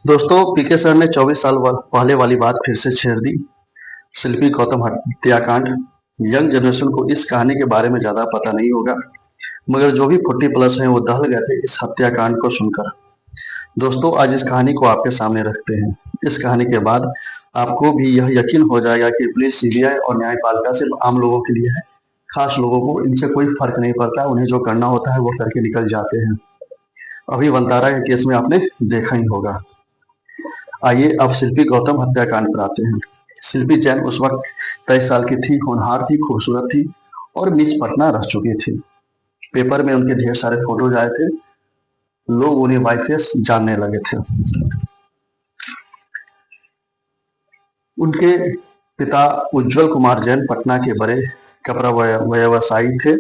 दोस्तों, पीके सर ने 24 साल पहले वाली बात फिर से छेड़ दी। शिल्पी गौतम हत्याकांड। यंग जनरेशन को इस कहानी के बारे में ज्यादा पता नहीं होगा, मगर जो भी 40+ हैं वो दहल गए थे इस हत्याकांड को सुनकर। दोस्तों, आज इस कहानी को आपके सामने रखते हैं। इस कहानी के बाद आपको भी यह यकीन हो जाएगा कि पुलिस, सीबीआई और न्यायपालिका सिर्फ आम लोगों के लिए है। खास लोगों को इनसे कोई फर्क नहीं पड़ता, उन्हें जो करना होता है वो करके निकल जाते हैं। अभी वंतारा के केस में आपने देखा ही होगा। आइए अब शिल्पी गौतम हत्याकांड पर आते हैं। शिल्पी जैन उस वक्त 23 साल की थी, होनहार थी, खूबसूरत थी और मिस पटना रह चुकी थी। पेपर में उनके ढेर सारे फोटोज आए थे। लोग उन्हें वाई फेस जानने लगे थे। उनके पिता उज्जवल कुमार जैन पटना के बड़े कपड़ा व्यवसायी थे।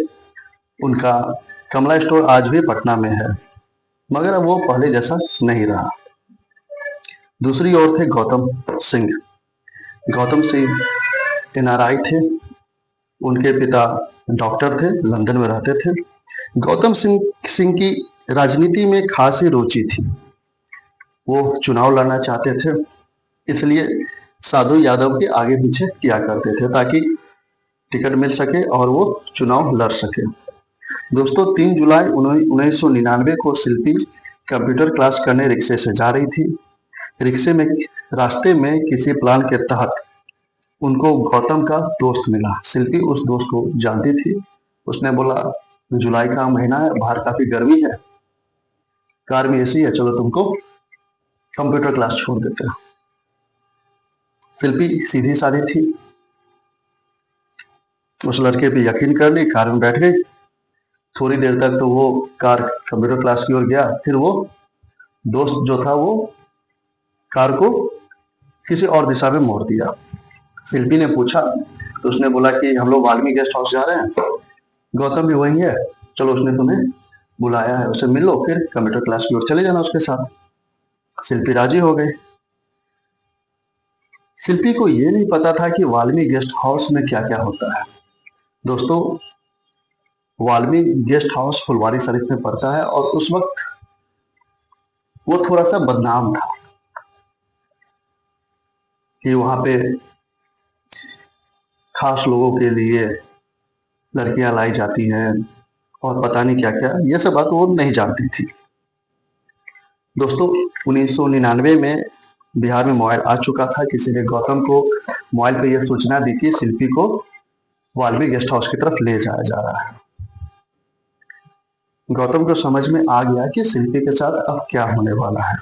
उनका कमला स्टोर आज भी पटना में है, मगर अब वो पहले जैसा नहीं रहा। दूसरी ओर थे गौतम सिंह। गौतम सिंह एनआरआई थे। उनके पिता डॉक्टर थे, लंदन में रहते थे। गौतम सिंह की राजनीति में खासी रुचि थी। वो चुनाव लड़ना चाहते थे, इसलिए साधु यादव के आगे पीछे किया करते थे ताकि टिकट मिल सके और वो चुनाव लड़ सके। दोस्तों, 3 जुलाई 1999 को शिल्पी कंप्यूटर क्लास करने रिक्शे से जा रही थी। रिक्शे में रास्ते में किसी प्लान के तहत उनको गौतम का दोस्त मिला। शिल्पी उस दोस्त को जानती थी। उसने बोला, जुलाई का महीना है, बाहर काफी गर्मी है, कार में एसी है, चलो तुमको कंप्यूटर क्लास छोड़ देते हैं। शिल्पी सीधी सादी थी, उस लड़के पे यकीन कर ली, कार में बैठ गई। थोड़ी देर तक तो वो कार कंप्यूटर क्लास की ओर गया, फिर वो दोस्त जो था वो कार को किसी और दिशा में मोड़ दिया। शिल्पी ने पूछा तो उसने बोला कि हम लोग वाल्मीकि गेस्ट हाउस जा रहे हैं, गौतम भी वही है, चलो उसने तुम्हें बुलाया है, उसे मिलो, फिर कंप्यूटर क्लास की ओर चले जाना उसके साथ। शिल्पी राजी हो गई। शिल्पी को ये नहीं पता था कि वाल्मीकि गेस्ट हाउस में क्या क्या होता है। दोस्तों, वाल्मीकि गेस्ट हाउस फुलवारी शरीफ में पड़ता है और उस वक्त वो थोड़ा सा बदनाम था कि वहां पे खास लोगों के लिए लड़कियां लाई जाती हैं और पता नहीं क्या क्या, ये सब बात वो नहीं जानती थी। दोस्तों, 1999 में बिहार में मोबाइल आ चुका था। किसी ने गौतम को मोबाइल पे यह सूचना दी कि शिल्पी को वाल्मीकि गेस्ट हाउस की तरफ ले जाया जा रहा है। गौतम को समझ में आ गया कि शिल्पी के साथ अब क्या होने वाला है।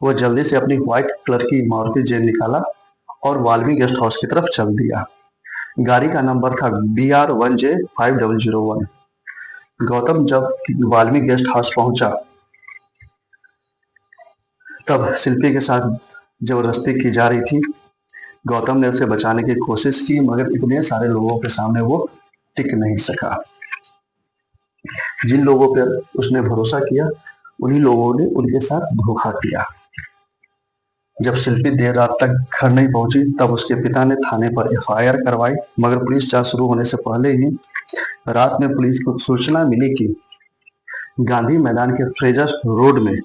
वो जल्दी से अपनी व्हाइट कलर की मारुति जेन निकाला और वाल्मीकि गेस्ट हाउस की तरफ चल दिया। गाड़ी का नंबर था BR1J5001। गौतम जब वाल्मीकि गेस्ट हाउस पहुंचा, तब शिल्पी के साथ जबरदस्ती की जा रही थी। गौतम ने उसे बचाने की कोशिश की, मगर इतने सारे लोगों के सामने वो टिक नहीं सका। जिन लोगों पर उसने भरोसा किया, उन्हीं लोगों ने उनके साथ धोखा किया। जब शिल्पी देर रात तक घर नहीं पहुंची, तब उसके पिता ने थाने पर एफआईआर करवाई, मगर पुलिस जांच शुरू होने से पहले ही रात में पुलिस को सूचना मिली कि गांधी मैदान के फ्रेजर रोड में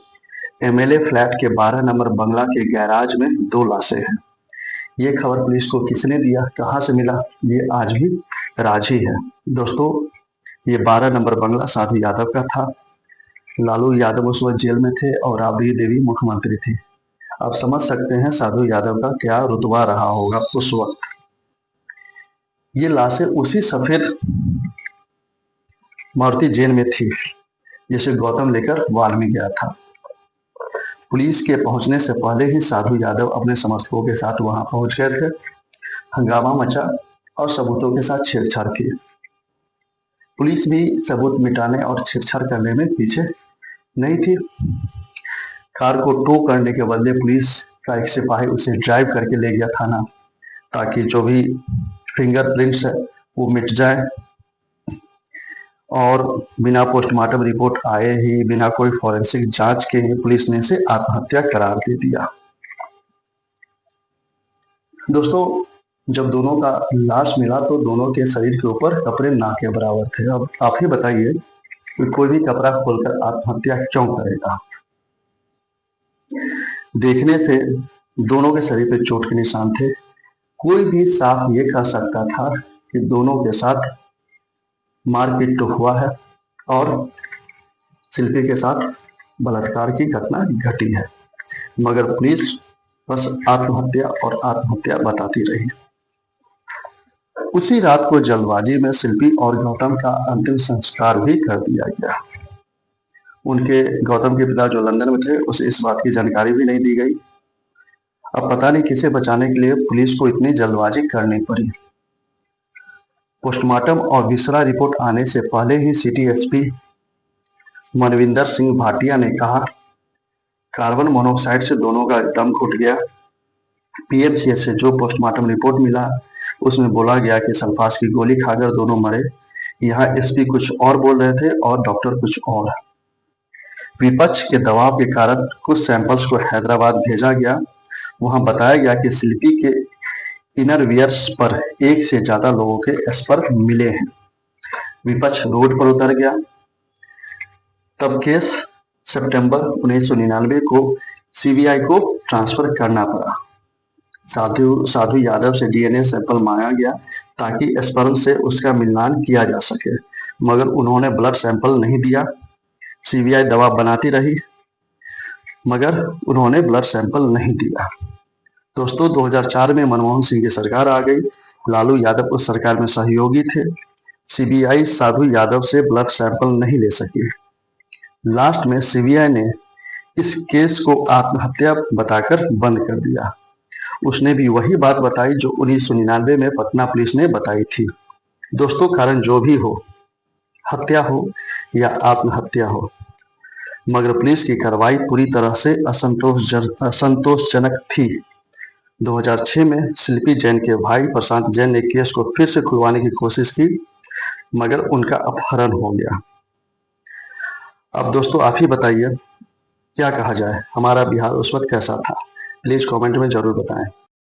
एमएलए फ्लैट के 12 नंबर बंगला के गैराज में 2 लाशें हैं। ये खबर पुलिस को किसने दिया, कहां से मिला, ये आज भी राज ही है। दोस्तों, ये 12 नंबर बंगला साधु यादव का था। लालू यादव उस वक्त जेल में थे और राबड़ी देवी मुख्यमंत्री थी। आप समझ सकते हैं साधु यादव का क्या रुतबा रहा होगा उस वक्त। ये लाशें उसी सफेद मारुति जेन में थी जिसे गौतम लेकर वाल्मीकि गया था। पुलिस के पहुंचने से पहले ही साधु यादव अपने समर्थकों के साथ वहां पहुंच गए थे। हंगामा मचा और सबूतों के साथ छेड़छाड़ की। पुलिस भी सबूत मिटाने और छेड़छाड़ करने में पीछे नहीं थी। कार को टो करने के बदले पुलिस का एक सिपाही उसे ड्राइव करके ले गया थाना, ताकि जो भी फिंगरप्रिंट्स है वो मिट जाए और बिना पोस्टमार्टम रिपोर्ट आए ही, बिना कोई फॉरेंसिक जांच के ही पुलिस ने इसे आत्महत्या करार दे दिया। दोस्तों, जब दोनों का लाश मिला तो दोनों के शरीर के ऊपर कपड़े ना के बराबर थे। अब आप ही बताइए कि कोई भी कपड़ा खोलकर आत्महत्या क्यों करेगा। देखने से दोनों के शरीर पे चोट के निशान थे। कोई भी साफ ये कह सकता था कि दोनों के साथ मारपीट तो हुआ है और शिल्पी के साथ बलात्कार की घटना घटी है, मगर पुलिस बस आत्महत्या और आत्महत्या बताती रही। उसी रात को जल्दबाजी में शिल्पी और गौतम का अंतिम संस्कार भी कर दिया गया। उनके गौतम के पिता जो लंदन में थे, उसे इस बात की जानकारी भी नहीं दी गई। अब पता नहीं किसे बचाने के लिए पुलिस को इतनी जल्दबाजी करनी पड़ी। पोस्टमार्टम और विसरा रिपोर्ट आने से पहले ही सिटी एसपी मनविंदर सिंह भाटिया ने कहा, कार्बन मोनोऑक्साइड से दोनों का दम घुट गया। पीएमसीएच से जो पोस्टमार्टम रिपोर्ट मिला, उसमें बोला गया कि सल्फास की गोली खाकर दोनों मरे। यहाँ एसपी कुछ और बोल रहे थे और डॉक्टर कुछ और। विपक्ष के दबाव के कारण कुछ सैंपल्स को हैदराबाद भेजा गया। वहां बताया गया कि शिल्पी के इनरवियर्स पर एक से ज्यादा लोगों के स्पर्श मिले हैं। विपक्ष रोड पर उतर गया। तब केस सितंबर 1999 को सीबीआई को ट्रांसफर करना पड़ा। साधु यादव से डीएनए सैंपल मांगा गया ताकि स्पर्म से उसका मिलान किया जा सके, मगर उन्होंने ब्लड सैंपल नहीं दिया। सीबीआई दबाव बनाती रही, मगर उन्होंने ब्लड सैंपल नहीं दिया। दोस्तों, 2004 में मनमोहन सिंह की सरकार आ गई। लालू यादव उस सरकार में सहयोगी थे। सीबीआई साधु यादव से ब्लड सैंपल नहीं ले सकी। लास्ट में सीबीआई ने इस केस को आत्महत्या बताकर बंद कर दिया। उसने भी वही बात बताई जो 1999 में पटना पुलिस ने बताई थी। दोस्तों, कारण जो भी हो, हत्या हो या आत्महत्या हो, मगर पुलिस की कार्रवाई पूरी तरह से असंतोषजनक थी। 2006 में शिल्पी जैन के भाई प्रशांत जैन ने केस को फिर से खुलवाने की कोशिश की, मगर उनका अपहरण हो गया। अब दोस्तों, आप ही बताइए क्या कहा जाए, हमारा बिहार उस वक्त कैसा था? प्लीज कमेंट में जरूर बताएं।